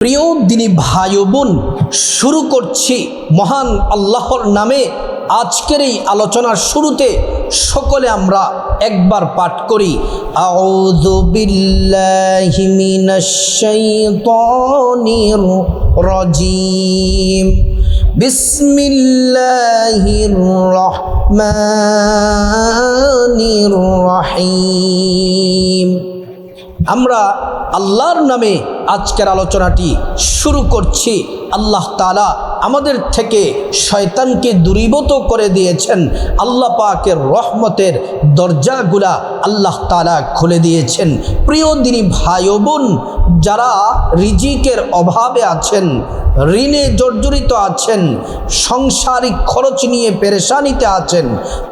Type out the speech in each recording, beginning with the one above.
প্রিয় দিনী ভাই ও বোন, শুরু করছি মহান আল্লাহর নামে। আজকের এই আলোচনার শুরুতে সকলে আমরা একবার পাঠ করি, আউযু বিল্লাহি মিনাশ শাইতানির রাজিম, বিসমিল্লাহির রহমানির রহিম। আমরা আল্লাহর নামে আজকের আলোচনাটি শুরু করছি। আল্লাহ তাআলা আমাদের থেকে শয়তানকে দূরীভূত করে দিয়েছেন। আল্লাহ পাকের রহমতের দরজাগুলা আল্লাহ তাআলা খুলে দিয়েছেন। প্রিয় দিনী ভাই ও বোন, যারা রিজিকের অভাবে আছেন, ঋণে জর্জরিত আছেন, সাংসারিক খরচ নিয়ে পেরেশানিতে আছেন,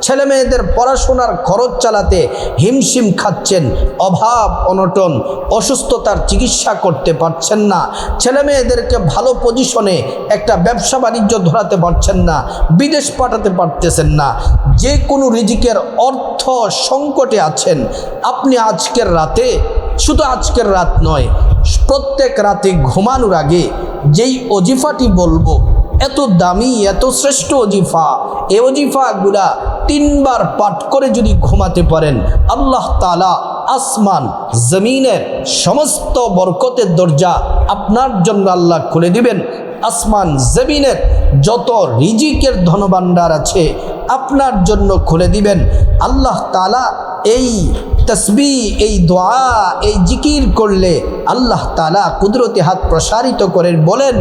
ছেলে মেয়েদের পড়াশোনার খরচ চালাতে হিমশিম খাচ্ছেন, অভাব অনটন অসুস্থতার চিকিৎসা করতে পারছেন না, ছেলে মেয়েদেরকে ভালো পজিশনে একটা ব্যবসা বাণিজ্য ধরাতে পারছেন না, বিদেশ পাঠাতে পারতেছেন না, যে কোনো রিজিকের অর্থ সংকটে আছেন, আপনি আজকের রাতে, শুধু আজকের রাত নয়, প্রত্যেক রাতে ঘুমানোর আগে যেই ওজিফাটি বলবো, এত দামি এত শ্রেষ্ঠ ওজিফা, এই ওজিফাগুলা 3 বার পাঠ করে যদি ঘুমাতে পারেন, আল্লাহ তাআলা আসমান জমিনের সমস্ত বরকতের দরজা আপনার জন্য আল্লাহ খুলে দিবেন। আসমান জমিনের যত রিজিকের ধনভাণ্ডার আছে আপনার জন্য খুলে দিবেন। আল্লাহ তাআলা এই তসবিহ, এই দোয়া, এই জিকির করলে আল্লাহ তাআলা কুদরতি হাত প্রসারিত করেন, বলেন,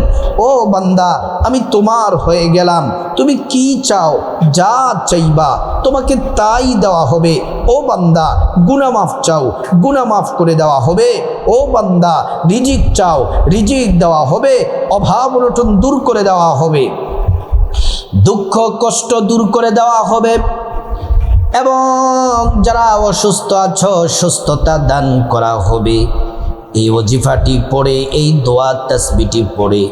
ও বান্দা, আমি তোমার হয়ে গেলাম, তুমি কি চাও, যা চাইবা তোমাকে তাই দেওয়া হবে। ও বান্দা, গুনাহ মাফ চাও, গুনাহ মাফ করে দেওয়া হবে। ও বান্দা, রিজিক চাও, রিজিক দেওয়া হবে। অভাব অনটন দূর করে দেওয়া হবে, দুঃখ কষ্ট দূর করে দেওয়া হবে, এবং যারা অসুস্থ আছো সুস্থতা দান করা হবে। এই ওজিফাটি পড়ে, এই দোয়া তাসবিহটি পড়ে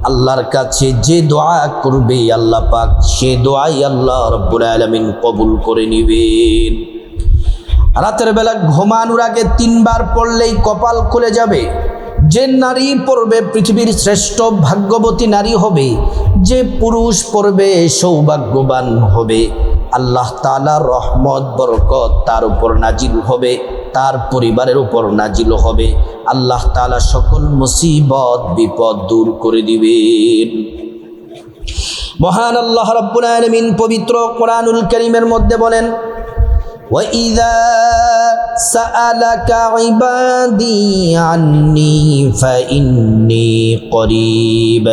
আল্লাহর কাছে যে দোয়া করবে, আল্লাহ পাক সে দোয়াই আল্লাহ রাব্বুল আলামিন কবুল করে নেবেন। রাতের বেলা ঘুমানোর আগে 3 বার পড়লেই কপাল খুলে যাবে। যে নারী পড়বে পৃথিবীর শ্রেষ্ঠ ভাগ্যবতী নারী হবে, যে পুরুষ পড়বে সৌভাগ্যবান হবে। আল্লাহ তাআলার রহমত বরকত তার উপর নাজিল হবে, তার পরিবারের উপর নাজিল হবে। আল্লাহ তাআলা সকল মুসিবত বিপদ দূর করে দিবেন। মহান আল্লাহ রাব্বুল আলামিন পবিত্র কোরআনুল কারীমের মধ্যে বলেন, وَإِذَا سَأَلَكَ عِبَادِي عَنِّي فَإِنِّي قَرِيبٌ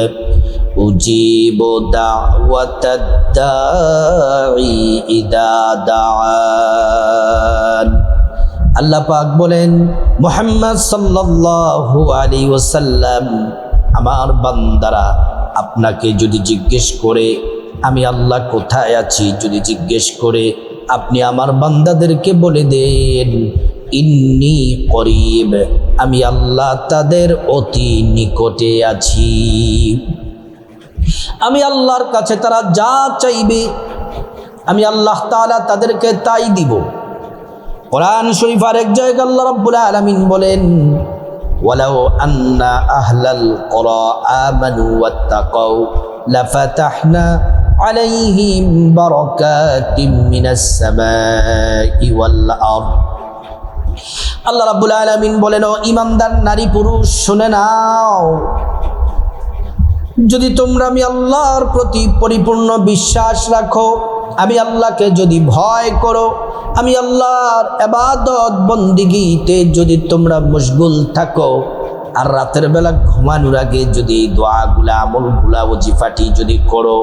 أُجِيبُ دَعْوَةَ الدَّاعِي إِذَا دَعَانِ। আল্লাহ পাক বলেন, মুহাম্মদ সাল্লাল্লাহু আলাইহি ওয়াসাল্লাম, আমার বান্দারা আপনাকে যদি জিজ্ঞেস করে আমি আল্লাহ কোথায় আছি, যদি জিজ্ঞেস করে, আপনি আমার বান্দাদেরকে বলে দেন, ইন্নী করিব, আমি আল্লাহ তাদের অতি নিকটে আছি। আমি আল্লাহর কাছে তারা যা চাইবে আমি আল্লাহ তাআলা তাদেরকে তাই দিব। কোরআন শরীফের এক জায়গায় আল্লাহ রাব্বুল আলামিন বলেন, ওয়ালাউ আন্না আহলাল কুরা আমানু ওয়াত্তাকাউ লাফাতাহনা আলাইহিম বারাকাতিম মিনাস সামাই ওয়াল আরদ। আল্লাহ রাব্বুল আলামিন বলেন, ও ঈমানদার নারী পুরুষ শুনে নাও, যদি তোমরা আমি আল্লাহর প্রতি পরিপূর্ণ বিশ্বাস রাখো, আমি আল্লাহকে যদি ভয় করো, আমি আল্লাহর ইবাদত বন্দেগীতে যদি তোমরা মশগুল থাকো, আর রাতের বেলা ঘুমানোর আগে যদি এই দোয়াগুলা আমলগুলা ওজিফাটি যদি করো,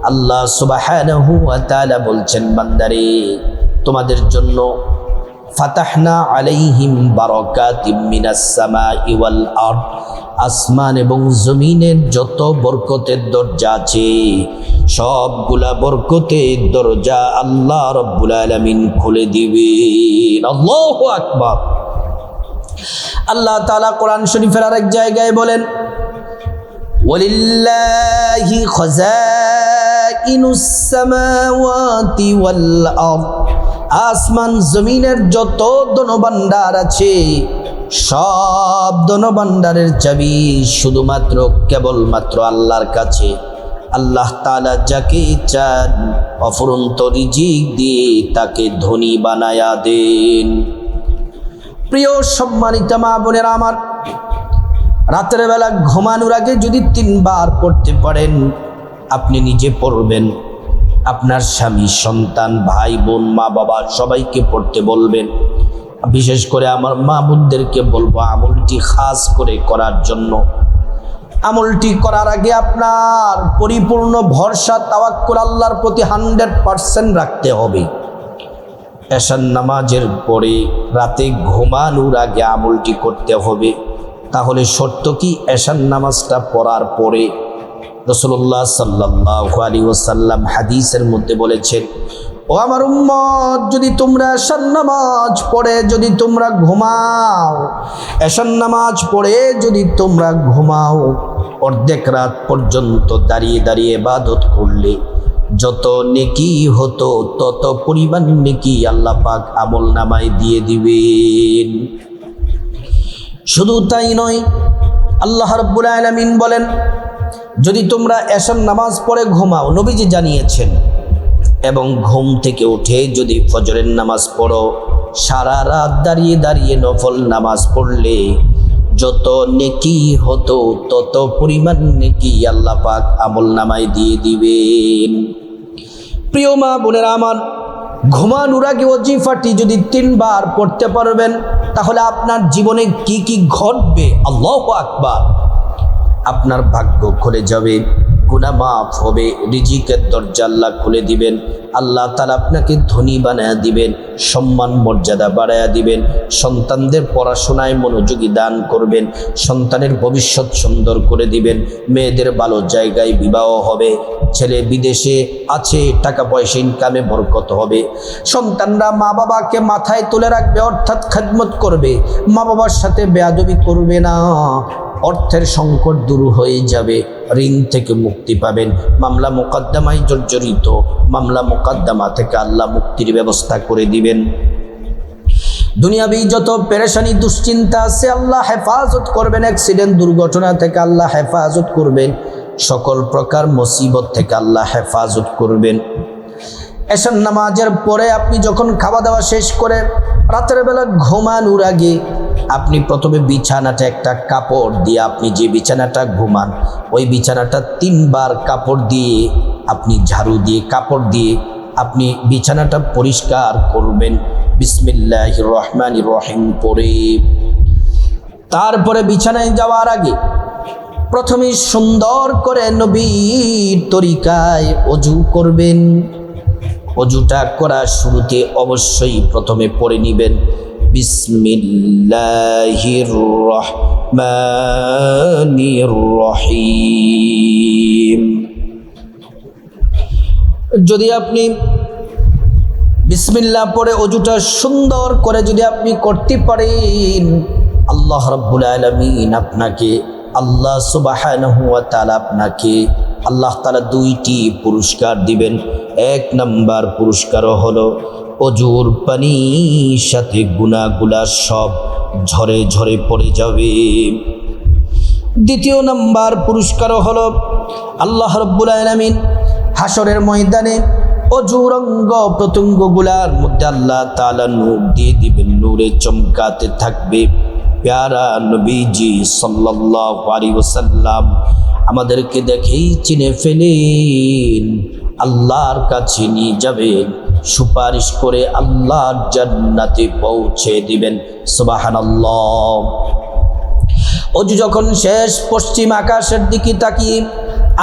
আল্লাহ সুবহানাহু ওয়া তাআলা বলছেন, বান্দারে, তোমাদের জন্য ফাতাহনা আলাইহিম বারাকাতিম মিনাস সামাই ওয়াল আরদ, আসমান এবং জমিনের যত বরকতের দরজা আছে সবগুলা বরকতের দরজা আল্লাহ রাব্বুল আলামিন খুলে দিবেন। আল্লাহু আকবার। আল্লাহ তাআলা কোরআন শরীফের আরেক জায়গায় বলেন, ওয়ালিল্লাহি খাযাইনুস সামাওয়াতি ওয়াল আরদ, আসমান জমিনের যত ধনভাণ্ডার আছে সব ধনভাণ্ডারের চাবি শুধুমাত্র কেবলমাত্র আল্লাহর কাছে। আল্লাহ তাআলা যাকে চান অফুরন্ত রিজিক দিয়ে তাকে ধনী বানায়া দেন। প্রিয় সম্মানিত মা বোনেরা আমার, রাতের বেলা ঘুমানোর আগে যদি 3 বার পড়তে পারেন, আপনি নিজে পড়বেন, আপনার স্বামী, সন্তান, ভাই বোন, মা বাবা সবাইকে পড়তে বলবেন। বিশেষ করে আমার মা বোনদেরকে বলবো আমলটি খাস করে করার জন্য। আমলটি করার আগে আপনার পরিপূর্ণ ভরসা তাওয়াক্কুল আল্লাহর প্রতি 100% রাখতে হবে। এশার নামাজের পরে রাতে ঘুমানোর আগে আমলটি করতে হবে। তাহলে শর্ত কি? এশার নামাজটা পড়ার পরে। রাসূলুল্লাহ সাল্লাল্লাহু আলাইহি ওয়াসাল্লাম হাদিসের মধ্যে বলেছেন, ও আমার উম্মত, যদি তোমরা এশার নামাজ পড়ে যদি তোমরা ঘুমাও, এশার নামাজ পড়ে যদি তোমরা ঘুমাও, অর্ধেক রাত পর্যন্ত দাঁড়িয়ে দাঁড়িয়ে ইবাদত করলে যত নেকি হতো তত পরিমাণ নেকি আল্লাহ পাক আমল নামায় দিয়ে দিবেন। শুধু তাই নয়, আল্লাহ রাব্বুল আলামিন বলেন, যদি তোমরা এশার নামাজ পড়ে ঘুমাও, নবীজি জানিয়েছেন, এবং ঘুম থেকে উঠে যদি ফজরের নামাজ পড়ো, সারা রাত দাঁড়িয়ে দাঁড়িয়ে নফল নামাজ পড়লে যত নেকি হতো তত পরিমাণ নেকি আল্লাহ পাক আমল নামায় দিয়ে দিবেন। প্রিয় মা বোনেরা আমার, ঘুমানোর আগে ওয়াজিফাটি যদি 3 বার পড়তে পারবেন, তাহলে আপনার জীবনে কি কি ঘটবে, আল্লাহু আকবার। আপনার ভাগ্য খুলে যাবে, গুনাহ মাফ হবে, রিজিকের দরজা আল্লাহ খুলে দিবেন, আল্লাহ তাআলা আপনাকে ধনী বানায়া দিবেন, সম্মান মর্যাদা বাড়ায়া দিবেন, সন্তানদের পড়াশোনায় মনোযোগী দান করবেন, সন্তানের ভবিষ্যৎ সুন্দর করে দিবেন, মেয়েদের ভালো জায়গায় বিবাহ হবে, ছেলে বিদেশে আছে, টাকা পয়সা ইনকামে বরকত হবে, সন্তানরা মা বাবাকে মাথায় তুলে রাখবে, অর্থাৎ খেদমত করবে, মা বাবার সাথে বেয়াদবি করবে না, অর্থের সংকট দূর হয়ে যাবে, ঋণ থেকে মুক্তি পাবেন, মামলা মোকদ্দমায় জর্জরিত মামলা মোকদ্দমা থেকে আল্লাহ মুক্তির ব্যবস্থা করে দিবেন। দুনিয়াবি যত পেরেশানি দুশ্চিন্তা আছে আল্লাহ হেফাজত করবেন, অ্যাক্সিডেন্ট দুর্ঘটনা থেকে আল্লাহ হেফাজত করবেন, সকল প্রকার মুসিবত থেকে আল্লাহ হেফাজত করবেন। এশার নামাজের পরে আপনি যখন খাওয়া দাওয়া শেষ করে রাতের বেলা ঘুমানোর আগে আপনি প্রথমে বিছানাটা একটা কাপড় দিয়ে, আপনি যে বিছানাটা ঘুমান ওই বিছানাটা 3 বার কাপড় দিয়ে, আপনি ঝাড়ু দিয়ে কাপড় দিয়ে আপনি বিছানাটা পরিষ্কার করবেন বিসমিল্লাহির রহমানির রহিম পড়ে। তারপরে বিছানায় যাওয়ার আগে প্রথমে সুন্দর করে নবীর তরিকায় ওযু করবেন। ওযুটা করার শুরুতে অবশ্যই প্রথমে পড়ে নেবেন বিসমিল্লাহির রহমানির রহিম। যদি আপনি বিসমিল্লাহ পড়ে ওযুটা সুন্দর করে যদি আপনি করতে পারেন, আল্লাহ রাব্বুল আলামিন আপনাকে, আল্লাহ সুবহানাহু ওয়া তাআলা আপনাকে, আল্লাহ তাআলা 2টি পুরস্কার দিবেন। 1 নাম্বার পুরস্কার হলো ওযুর পানির সাথে গুনাহগুলা সব ঝরে ঝরে পড়ে যাবে। 2য় নাম্বার পুরস্কার হলো আল্লাহ রাব্বুল আলামিন হাসরের ময়দানে ওযুর অঙ্গ প্রত্যঙ্গগুলার মধ্যে আল্লাহ তাআলা নূর দিয়ে দিবেন, নূরে চমকাতে থাকবে। প্যারা নবীজি সাল্লাল্লাহু আলাইহি ওয়াসাল্লাম আমাদেরকে দেখেই চিনে ফেলেন, আল্লাহর কাছে নিয়ে যাবেন, সুপারিশ করে আল্লাহর জান্নাতে পৌঁছে দিবেন। সুবহানাল্লাহ। ওযু যখন শেষ, পশ্চিম আকাশের দিকে তাকিয়ে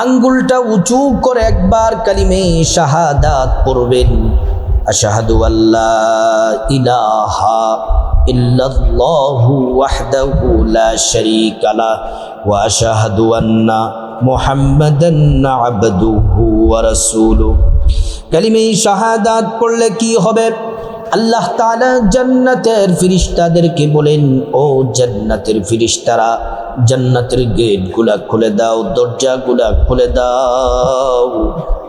আঙ্গুলটা উঁচু করে একবার কালিমে শাহাদাত পড়বেন, আশহাদু আল্লা ইলাহা ইল্লাল্লাহু ওয়াহদাহু লা শারীকা লাহু ওয়া আশহাদু আন্না মুহাম্মাদান আবদুহু ওয়া রাসূলুহু। কালিমে শাহাদাত পড়লে কি হবে? আল্লাহ তাআলা জান্নাতের ফেরেশতাদেরকে বলেন, ও জান্নাতের ফেরেশতারা, জান্নাতের গেটগুলা খুলে দাও, দরজাগুলা খুলে দাও।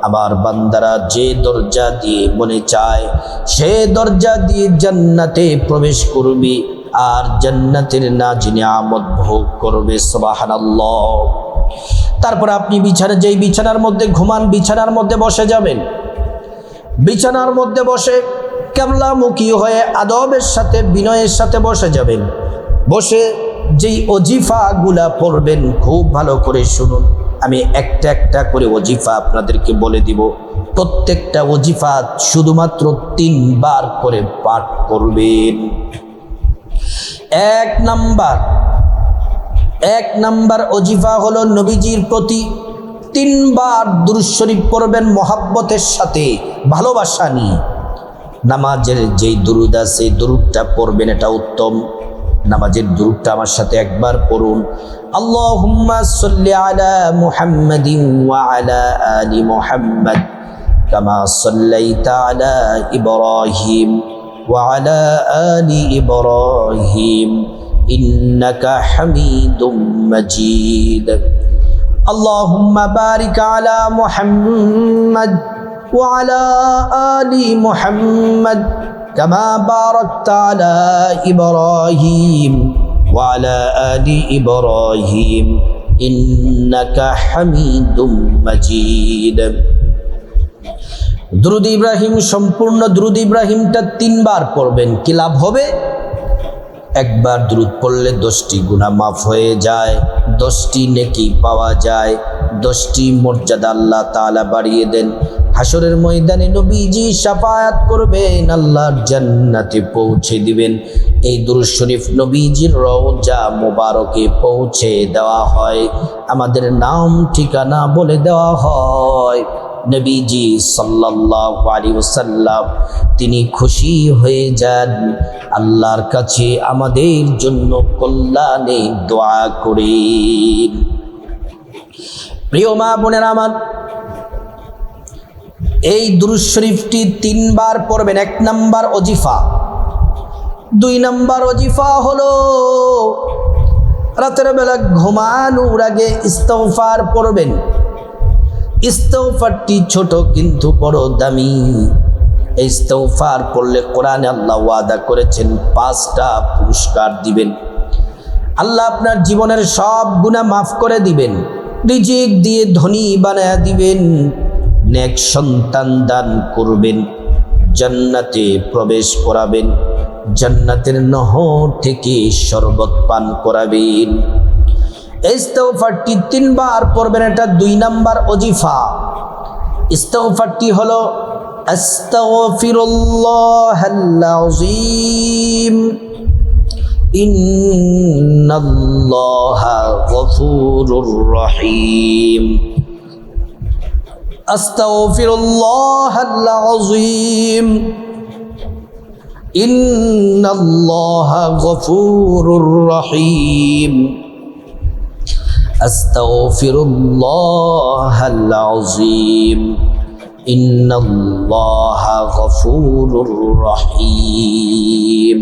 আমার বান্দারা যে দরজা দিয়ে মনে চায় সে দরজা দিয়ে জান্নাতে প্রবেশ করবে, আর জান্নাতের নাজ নিয়ামত ভোগ করবে। সুবহানাল্লাহ। তারপর আপনি যেই বিছানার মধ্যে ঘুমান, বিছানার মধ্যে বসে যাবেন। বিছানার মধ্যে বসে কিবলামুখী হয়ে আদবের সাথে, বিনয়ের সাথে বসে যাবেন। বসে যেই ওজিফাগুলা পড়বেন, খুব ভালো করে শুনুন। আমি একটা একটা করে ওজিফা আপনাদেরকে বলে দিব। প্রত্যেকটা ওজিফা শুধুমাত্র 3 বার করে পাঠ করবেন। এক নাম্বার ওজিফা হলো নবীজির প্রতি 3 বার দুরূদ শরীফ পড়বেন মহব্বতের সাথে, ভালোবাসা নিয়ে। নামাজের যেই দুরূদ আছে, দুরূদটা পড়বেন, এটা উত্তম। নামাজের দুরূদটা আমার সাথে একবার পড়ুন। আল্লাহুম্মা সাল্লি আলা মুহাম্মাদিন ওয়া আলা আলি মুহাম্মাদ কামা সাল্লাইতা আলা ইব্রাহিম ওয়া আলা আলি ইব্রাহিম ইন্নাকা হামিদুম মাজিদ। আল্লাহুম্মা বারিক আলা মুহাম্মাদ ওয়া আলা আলি মুহাম্মাদ কামা বারাকতা আলা ইব্রাহিম ওয়া আলা আলি ইব্রাহিম ইন্নাকা হামিদুম মাজিদ। দুরূদ ইব্রাহিম, সম্পূর্ণ দুরূদ ইব্রাহিমটা 3 বার পড়বেন। কি লাভ হবে? একবার দুরূদ পড়লে 10টি গুনাহ মাফ হয়ে যায়, 10টি নেকি পাওয়া যায়, 10টি মর্যাদা আল্লাহ তাআলা বাড়িয়ে দেন। হাসরের ময়দানে নবীজি শাফায়াত করবেন, আল্লাহর জান্নাতে পৌঁছে দিবেন। এই দুরূদ শরীফ নবীজির রওজা মোবারকে পৌঁছে দেওয়া হয়, আমাদের নাম ঠিকানা বলে দেওয়া হয়। নবীজি সাল্লাল্লাহু আলাইহি ওয়াসাল্লাম তিনি খুশি হয়ে যান, আল্লাহর কাছে আমাদের জন্য কল্যাণে দোয়া করেন। প্রিয় মা বোনেরা আমার, এই দুরূদ শরীফটি 3 বার পড়বেন। 1 নাম্বার ওজিফা। 2 নাম্বার ওজিফা হলো রাতের বেলা ঘুমানোর আগে ইস্তিগফার পড়বেন। ইস্তিগফারটি ছোট কিন্তু বড় দামি। ইস্তিগফার পড়লে কোরআনে আল্লাহ ওয়াদা করেছেন 5টা পুরস্কার দিবেন। আল্লাহ আপনার জীবনের সব গুনাহ মাফ করে দিবেন, রিজিক দিয়ে ধনী বানায়া দিবেন, নেক সন্তান দান করবেন, জান্নাতে প্রবেশ করাবেন, জান্নাতের নহর থেকে শরবত পান করাবেন। ইস্তিগফারটি 3 বার পড়বেন, এটা 2 নাম্বার ওজিফা। ইস্তিগফারটি হলো আস্তাগফিরুল্লাহাল আযীম ইন্নাল্লাহা গফুরুর রহিম। আস্তাগফিরুল্লাহাল আযীম ইন্নাল্লাহা গফুরুর রহিম। আস্তাগফিরুল্লাহাল আযীম ইন্নাল্লাহা গফুরুর রহিম।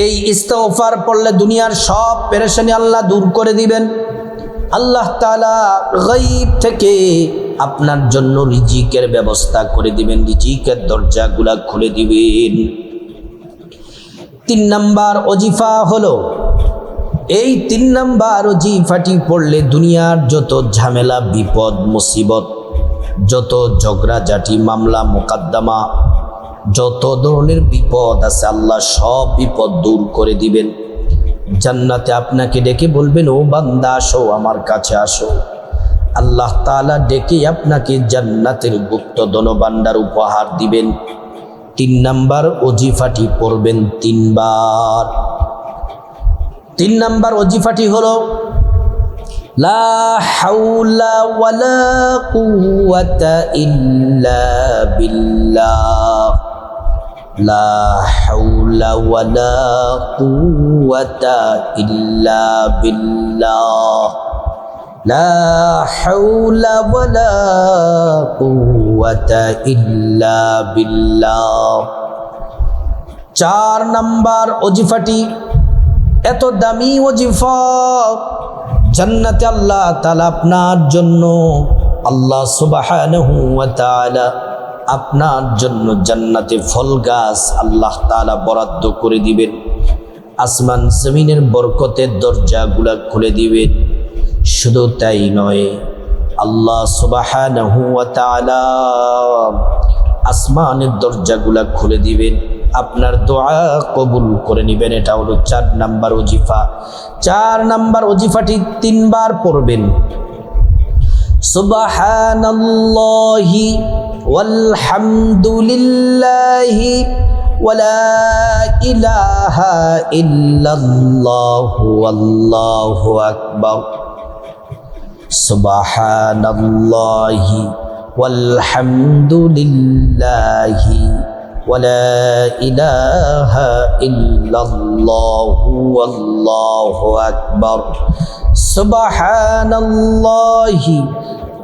এই ইস্তিগফার পড়লে দুনিয়ার সব পেরেশানি আল্লাহ দূর করে দিবেন। আল্লাহ তাআলা গায়ব থেকে আপনার জন্য রিজিকের ব্যবস্থা করে দিবেন, রিজিকের দরজাগুলা খুলে দিবেন। 3 নাম্বার ওজিফা হলো, এই 3 নাম্বার ওজিফাটি পড়লে দুনিয়ার যত ঝামেলা, বিপদ, মুসিবত, যত ঝগড়াঝাটি, মামলা মোকদ্দমা, যত ধরনের বিপদ আছে আল্লাহ সব বিপদ দূর করে দিবেন। জান্নাতে আপনাকে ডেকে বলবেন, ও বান্দা আসো, আমার কাছে আসো। আল্লাহ তাআলা ডেকে আপনাকে জান্নাতের গুপ্ত ধনভাণ্ডার উপহার দিবেন। 3 নাম্বার ওজিফাটি পড়বেন 3 বার। 3 নাম্বার ওজিফাটি হলো লা হাওলা ওয়ালা কুওয়াতা ইল্লা বিল্লাহ। লা হাওলা ওয়ালা কুওয়াতা ইল্লা বিল্লাহ। লা হাওলা ওয়ালা কুওয়াতা ইল্লা বিল্লাহ। 4 নাম্বার ওজিফাটি এত দামি ওজিফা, জান্নাতে আল্লাহ তাআলা আপনার জন্য, আল্লাহ সুবহানাহু ওয়া তাআলা আপনার জন্য জান্নাতে ফল গাছ আল্লাহ তাআলা বরাদ্দ করে দিবেন। আসমান জমিনের বরকতের দরজাগুলা খুলে দিবেন। শুধু তাই নয়, আল্লাহ সুবহানাহু ওয়া তাআলা আসমানের দরজাগুলা খুলে দিবেন, আপনার দোয়া কবুল করে নেবেন। এটা হলো 4 নাম্বার ওজিফা। 4 নাম্বার ওজিফাটি 3 বার পড়বেন। সুবহানাল্লাহি ওয়ালহামদুলিল্লাহি ওয়ালা ইলাহা ইল্লাল্লাহু আল্লাহু আকবার। সুবহানাল্লাহি ওয়ালহামদুলিল্লাহি ওয়ালা ইলাহা ইল্লাল্লাহু আল্লাহু আকবার। সুবহানাল্লাহি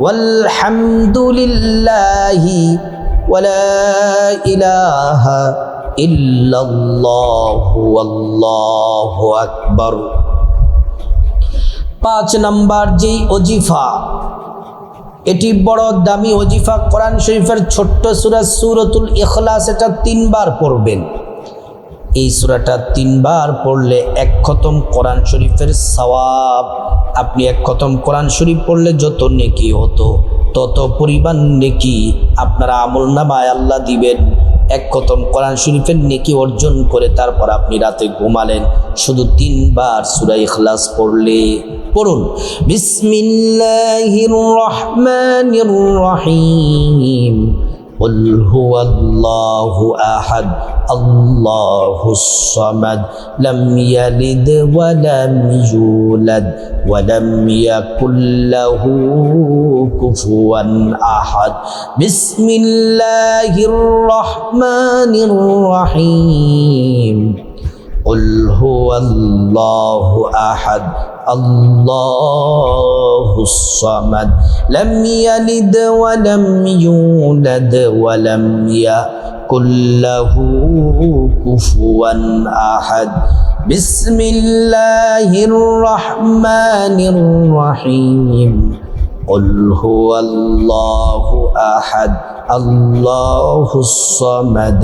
ওয়ালহামদুলিল্লাহি ওয়ালা ইলাহা ইল্লাল্লাহু আল্লাহু আকবার। 5 নাম্বার যেই ওজিফা, এটি বড় দামি ওজিফা। কোরআন শরীফের ছোট্ট সূরা সূরাতুল ইখলাস, এটা 3 বার পড়বেন। এই সূরাটা 3 বার পড়লে 1 খতম কোরআন শরীফের সওয়াব। আপনি 1 খতম কোরআন শরীফ পড়লে যত নেকি হতো, তত পরিমাণ নেকি আপনার আমলনামায় আল্লাহ দিবেন। 1 খতম কোরআন শরীফের নেকি অর্জন করে তারপর আপনি রাতে ঘুমালেন, শুধু 3 বার সূরা ইখলাস পড়লে। পড়ুন, বিসমিল্লাহির রহমানির রহিম। قل هو الله أحد الله الصمد لم يلد ولم يولد ولم يكن له كفوا أحد بسم الله الرحمن الرحيم قل هو الله أحد الله الصمد لم يلد ولم يولد ولم يكن له كفوا أحد بسم الله الرحمن الرحيم قل هو الله أحد الله الصمد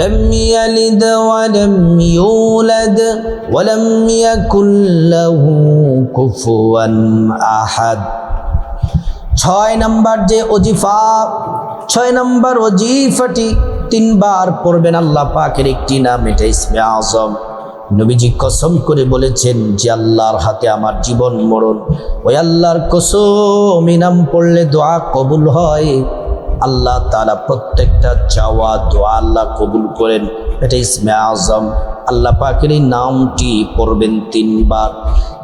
لم يلد ولم يولد ولم يكن له كفوا أحد। 6 নাম্বার যে ওজিফা, 6 নাম্বার ওজিফাটি 3 বার পড়বেন। আল্লাহ পাকের একটি নাম, এটা ইসমে আজম। নবীজি কসম করে বলেছেন যে আল্লাহর হাতে আমার জীবন মরণ। ওই আল্লাহর কসম, এই নাম পড়লে দোয়া কবুল হয়। আল্লাহ তাআলা প্রত্যেকটা চাওয়া দোয়া আল্লাহ কবুল করেন। এটা ইসমে আজম। আল্লাহ পাকের এই নামটি পড়বেন 3 বার।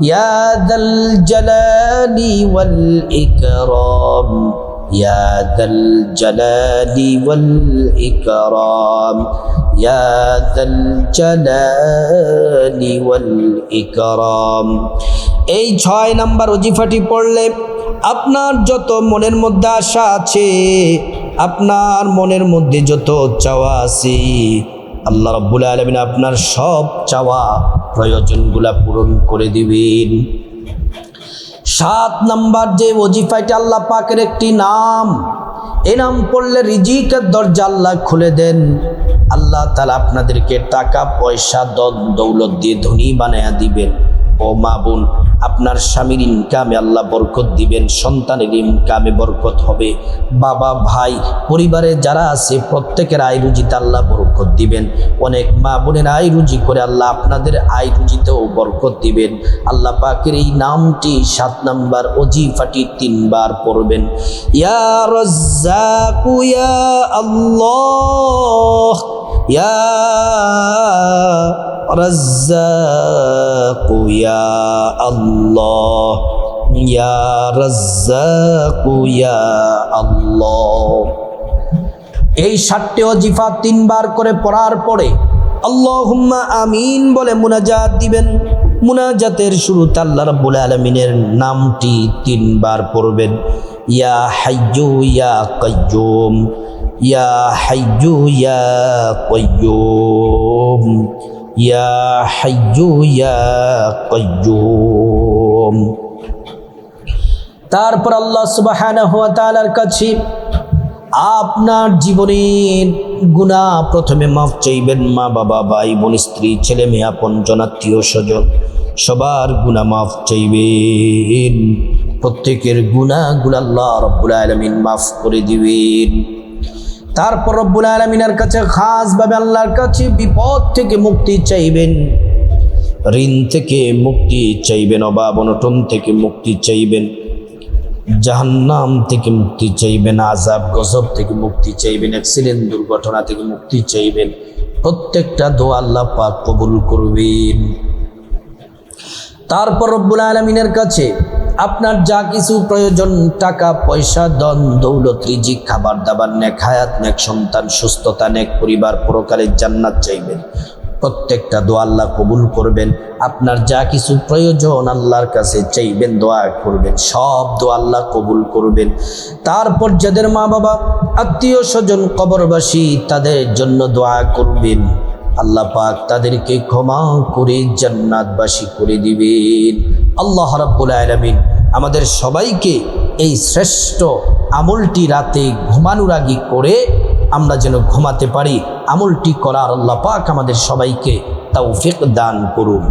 ইয়া দাল জালালি ওয়াল ইকরাম, ইয়া দাল জালালি ওয়াল ইকরাম, ইয়া দাল জালালি ওয়াল ইকরাম। এই 6 নাম্বার ওজিফাটি পড়লে আপনার যত মনের মধ্যে আশা আছে, আপনার মনের মধ্যে যত চাওয়া আছে, আল্লাহ রাব্বুল আলামিন আপনার সব চাওয়া প্রয়োজনগুলা পূরণ করে দিবেন। 7 নাম্বার যে ওজিফাটি আল্লাহ পাকের একটি নাম, এই নাম পড়লে রিজিকের দরজা আল্লাহ খুলে দেন। আল্লাহ তাআলা আপনাদেরকে টাকা পয়সা দৌলত দিয়ে ধনী বানায়া দিবেন। ও মা বোন, আপনার স্বামীর ইনকামে আল্লাহ বরকত দিবেন, সন্তানের ইনকামে বরকত হবে। বাবা ভাই পরিবারে যারা আছে প্রত্যেকের আয় রুজিতে আল্লাহ বরকত দিবেন। অনেক মা বোনের আয় রুজি করে আল্লাহ আপনাদের আয় রুজিতেও বরকত দিবেন। আল্লাহ পাকের এই নামটি 7 নাম্বার ওজিফাটি 3 বার পড়বেন। ইয়া রাজ্জাকু ইয়া আল্লাহ, ইয়া রাজ্জাকু ইয়া আল্লাহ, ইয়া রাজ্জাকু ইয়া আল্লাহ। এই 7টি ওজিফা 3 বার করে পড়ার পরে আল্লাহুম্মা আমিন বলে মুনাজাত দিবেন। মুনাজাতের শুরুতে আল্লাহ রাব্বুল আলামিনের নামটি 3 বার পড়বেন। ইয়া হাইয়্যু ইয়া কাইয়্যুম, ইয়া হাইয়্যু ইয়া কাইয়্যুম, ইয়া হাইয়্যু ইয়া কাইয়্যুম। তারপর আল্লাহ সুবহানাহু ওয়া তাআলার কাছে আপনার জীবনের গুনাহ প্রথমে মাফ চাইবেন। মা বাবা, ভাই বোন, স্ত্রী, ছেলে মেয়ে, আপনজন, আত্মীয় স্বজন সবার গুনাহ মাফ চাইবেন। প্রত্যেকের গুনাহগুলো আল্লাহ রাব্বুল আলামিন মাফ করে দিবেন। তারপর রব্বুল আলামিনের কাছে খাসভাবে আল্লাহর কাছে বিপদ থেকে মুক্তি চাইবেন, ঋণ থেকে মুক্তি চাইবেন, অভাব অনটন থেকে মুক্তি চাইবেন, জাহান্নাম থেকে মুক্তি চাইবেন, আযাব গজব থেকে মুক্তি চাইবেন, অ্যাক্সিডেন্ট দুর্ঘটনা থেকে মুক্তি চাইবেন। প্রত্যেকটা দোয়া আল্লাহ পাক কবুল করবেন। তারপর রব্বুল আলামিনের কাছে আপনার যা কিছু প্রয়োজন, টাকা পয়সা, ধন দৌলত, রিজিক, খাবার দাবার, নেক হায়াত, নেক সন্তান, সুস্থতা, নেক পরিবার, পরকালের জান্নাত চাইবেন। প্রত্যেকটা দোয়া আল্লাহ কবুল করবেন। আপনার যা কিছু প্রয়োজন আল্লাহর কাছে চাইবেন, দোয়া করবেন, সব দোয়া আল্লাহ কবুল করবেন। তারপর যাদের মা বাবা, আত্মীয় স্বজন কবরবাসী, তাদের জন্য দোয়া করবেন, আল্লাহ পাক তাদেরকে ক্ষমা করে জান্নাতবাসী করে দিবেন। আল্লাহ রাব্বুল আলামিন আমাদের সবাইকে এই শ্রেষ্ঠ আমলটি রাতে ঘুমানোর আগে করে আমরা যেন ঘুমাতে পারি, আমলটি করার আল্লাহ পাক আমাদের সবাইকে তৌফিক দান করুন।